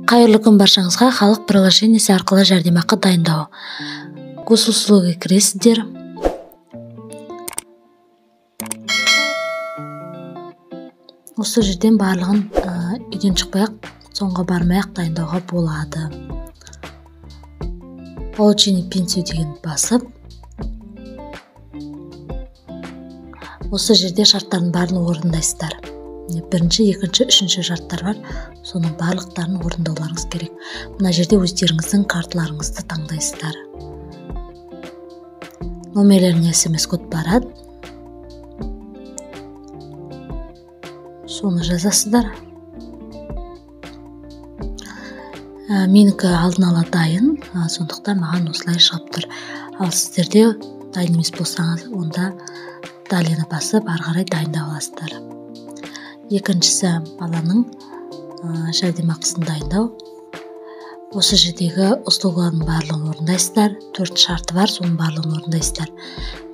Қайырлы күн баршаңызға. Халық приложениесі арқылы жәрдемақы дайындау. Госуслуги кіресіздер. Осы жерден барлығын үйден шықпай-ақ, соңға бармай-ақ дайындауға болады. Получение пенсию деген басып, осы жерде шарттардың барын орындайсыздар. Бірінші, екінші, үшінші шарттар бар. Соның барлықтарын орындауларыңыз керек. Мына жерде өздеріңіздің карталарыңызды таңдайсыздар. Номерлеріне SMS код барады. Соны жазасыздар. Менікі алдын ала дайын, сондықтан маған осылай шығып тұр. Ал сіздерде дайын емес болсаңыз, онда далені басып, ары қарай дайындап аласыздар. Екіншісі баланың жәрдемақысын дайындау. Осы жердегі услугалардың барлығын орындайсыздар. 4 шарты бар, соның барлығын орындайсыздар.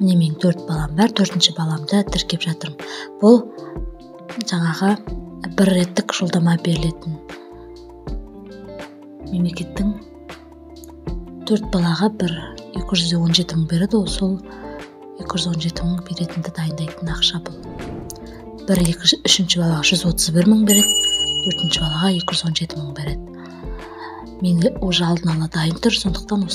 Міне менің 4 балам бар, 4-ші баламды тіркеп жатырмын. Бұл жаңағы бір реттік жолдама берілетін. Мемлекеттің 4 балаға бір 217 мың береді, сол 217 мың беретінді дайындайтын ақша бұл. 3-ші балаға 131 мың береді, 4-ші балаға 217 мың береді. Мен уже алдын ала дайын тұр, сондықтан